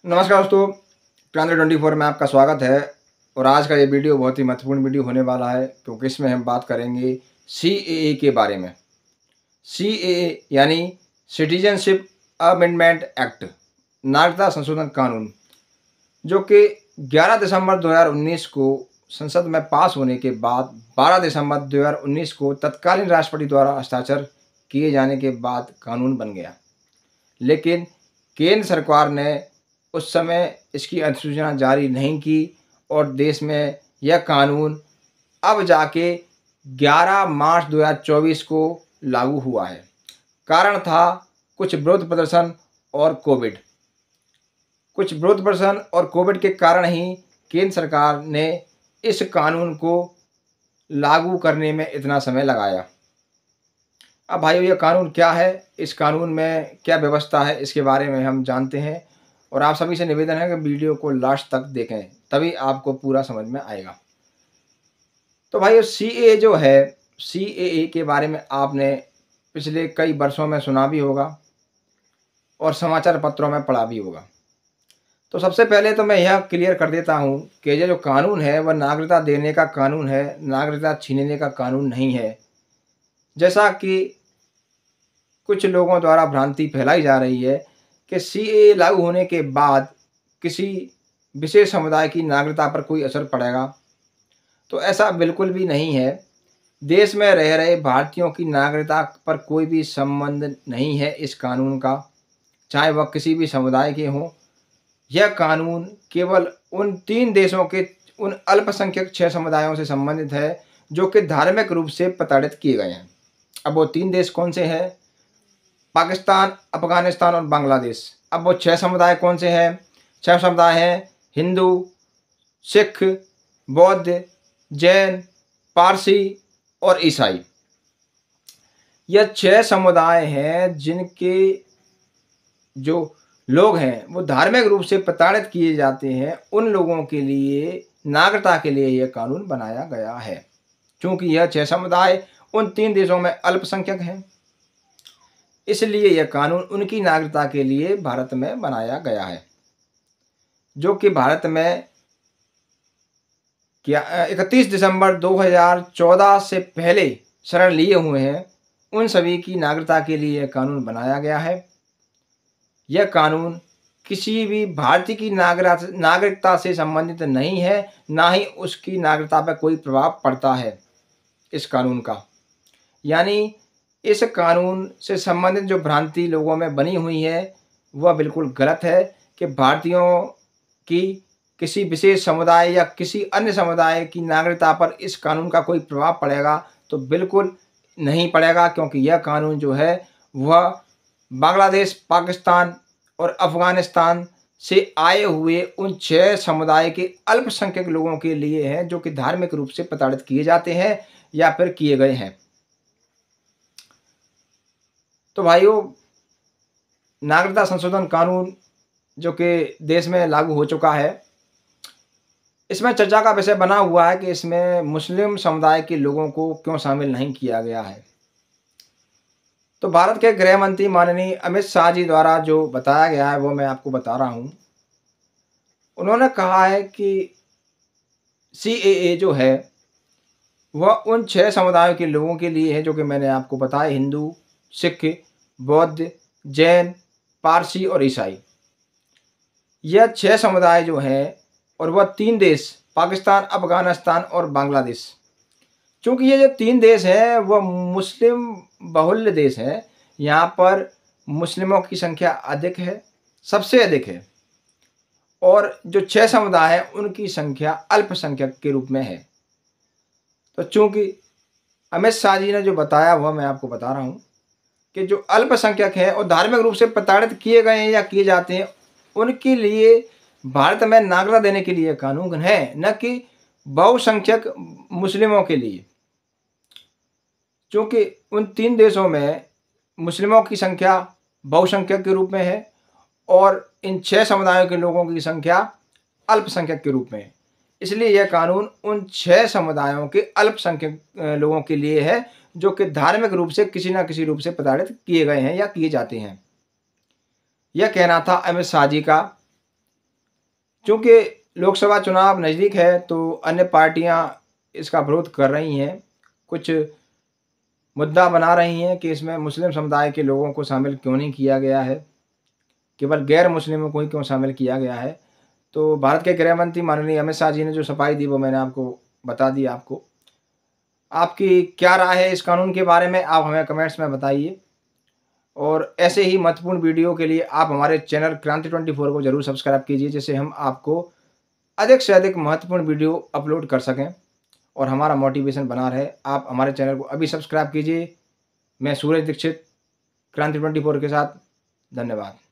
नमस्कार दोस्तों, क्रांति 24 में आपका स्वागत है। और आज का ये वीडियो बहुत ही महत्वपूर्ण वीडियो होने वाला है, क्योंकि इसमें हम बात करेंगे सीएए के बारे में। सीएए यानी सिटीजनशिप अमेंडमेंट एक्ट, नागरिकता संशोधन कानून, जो कि 11 दिसंबर 2019 को संसद में पास होने के बाद 12 दिसंबर 2019 को तत्कालीन राष्ट्रपति द्वारा हस्ताक्षर किए जाने के बाद कानून बन गया। लेकिन केंद्र सरकार ने उस समय इसकी अधिसूचना जारी नहीं की और देश में यह कानून अब जाके 11 मार्च 2024 को लागू हुआ है। कारण था कुछ विरोध प्रदर्शन और कोविड। कुछ विरोध प्रदर्शन और कोविड के कारण ही केंद्र सरकार ने इस कानून को लागू करने में इतना समय लगाया। अब भाइयों, यह कानून क्या है, इस कानून में क्या व्यवस्था है, इसके बारे में हम जानते हैं। और आप सभी से निवेदन है कि वीडियो को लास्ट तक देखें, तभी आपको पूरा समझ में आएगा। तो भाइयों, सीएए जो है, सीएए के बारे में आपने पिछले कई वर्षों में सुना भी होगा और समाचार पत्रों में पढ़ा भी होगा। तो सबसे पहले तो मैं यह क्लियर कर देता हूँ कि ये जो कानून है वह नागरिकता देने का कानून है, नागरिकता छीनने का कानून नहीं है। जैसा कि कुछ लोगों द्वारा भ्रांति फैलाई जा रही है कि सीएए लागू होने के बाद किसी विशेष समुदाय की नागरिकता पर कोई असर पड़ेगा, तो ऐसा बिल्कुल भी नहीं है। देश में रह रहे भारतीयों की नागरिकता पर कोई भी संबंध नहीं है इस कानून का, चाहे वह किसी भी समुदाय के हों। यह कानून केवल उन 3 देशों के उन अल्पसंख्यक 6 समुदायों से संबंधित है जो कि धार्मिक रूप से प्रताड़ित किए गए हैं। अब वो 3 देश कौन से हैं? पाकिस्तान, अफगानिस्तान और बांग्लादेश। अब वो 6 समुदाय कौन से हैं? 6 समुदाय हैं हिंदू, सिख, बौद्ध, जैन, पारसी और ईसाई। यह 6 समुदाय हैं जिनके जो लोग हैं वो धार्मिक रूप से प्रताड़ित किए जाते हैं। उन लोगों के लिए नागरिकता के लिए यह कानून बनाया गया है, क्योंकि यह 6 समुदाय उन 3 देशों में अल्पसंख्यक हैं। इसलिए यह कानून उनकी नागरिकता के लिए भारत में बनाया गया है, जो कि भारत में 31 दिसंबर 2014 से पहले शरण लिए हुए हैं, उन सभी की नागरिकता के लिए यह कानून बनाया गया है। यह कानून किसी भी भारतीय की नागरिकता से संबंधित नहीं है, ना ही उसकी नागरिकता पर कोई प्रभाव पड़ता है इस कानून का। यानी इस कानून से संबंधित जो भ्रांति लोगों में बनी हुई है वह बिल्कुल गलत है कि भारतीयों की किसी विशेष समुदाय या किसी अन्य समुदाय की नागरिकता पर इस कानून का कोई प्रभाव पड़ेगा, तो बिल्कुल नहीं पड़ेगा। क्योंकि यह कानून जो है वह बांग्लादेश, पाकिस्तान और अफगानिस्तान से आए हुए उन 6 समुदाय के अल्पसंख्यक लोगों के लिए है, जो कि धार्मिक रूप से प्रताड़ित किए जाते हैं या फिर किए गए हैं। तो भाइयों, नागरिकता संशोधन कानून जो कि देश में लागू हो चुका है, इसमें चर्चा का विषय बना हुआ है कि इसमें मुस्लिम समुदाय के लोगों को क्यों शामिल नहीं किया गया है। तो भारत के गृह मंत्री माननीय अमित शाह जी द्वारा जो बताया गया है वो मैं आपको बता रहा हूँ। उन्होंने कहा है कि सीएए जो है वह उन 6 समुदायों के लोगों के लिए है जो कि मैंने आपको बताया, हिंदू, सिख, बौद्ध, जैन, पारसी और ईसाई। यह 6 समुदाय जो हैं और वह 3 देश पाकिस्तान, अफगानिस्तान और बांग्लादेश। चूँकि ये जो 3 देश हैं वह मुस्लिम बहुल्य देश हैं, यहाँ पर मुस्लिमों की संख्या अधिक है, सबसे अधिक है। और जो 6 समुदाय हैं उनकी संख्या अल्पसंख्यक के रूप में है। तो चूँकि अमित शाह जी ने जो बताया वह मैं आपको बता रहा हूँ कि जो अल्पसंख्यक हैं और धार्मिक रूप से प्रताड़ित किए गए हैं या किए जाते हैं, उनके लिए भारत में नागरिकता देने के लिए कानून है, न कि बहुसंख्यक मुस्लिमों के लिए। क्योंकि उन 3 देशों में मुस्लिमों की संख्या बहुसंख्यक के रूप में है और इन 6 समुदायों के लोगों की संख्या अल्पसंख्यक के रूप में है। इसलिए यह कानून उन 6 समुदायों के अल्पसंख्यक लोगों के लिए है जो कि धार्मिक रूप से किसी न किसी रूप से प्रताड़ित किए गए हैं या किए जाते हैं। यह कहना था अमित शाह जी का। चूँकि लोकसभा चुनाव नज़दीक है तो अन्य पार्टियाँ इसका विरोध कर रही हैं। कुछ मुद्दा बना रही हैं कि इसमें मुस्लिम समुदाय के लोगों को शामिल क्यों नहीं किया गया है, केवल गैर मुस्लिमों को ही क्यों शामिल किया गया है। तो भारत के गृह मंत्री माननीय अमित शाह जी ने जो सफाई दी वो मैंने आपको बता दी आपको। आपकी क्या राय है इस कानून के बारे में, आप हमें कमेंट्स में बताइए। और ऐसे ही महत्वपूर्ण वीडियो के लिए आप हमारे चैनल क्रांति 24 को ज़रूर सब्सक्राइब कीजिए, जिससे हम आपको अधिक से अधिक महत्वपूर्ण वीडियो अपलोड कर सकें और हमारा मोटिवेशन बना रहे। आप हमारे चैनल को अभी सब्सक्राइब कीजिए। मैं सूरज दीक्षित, क्रांति 24 के साथ। धन्यवाद।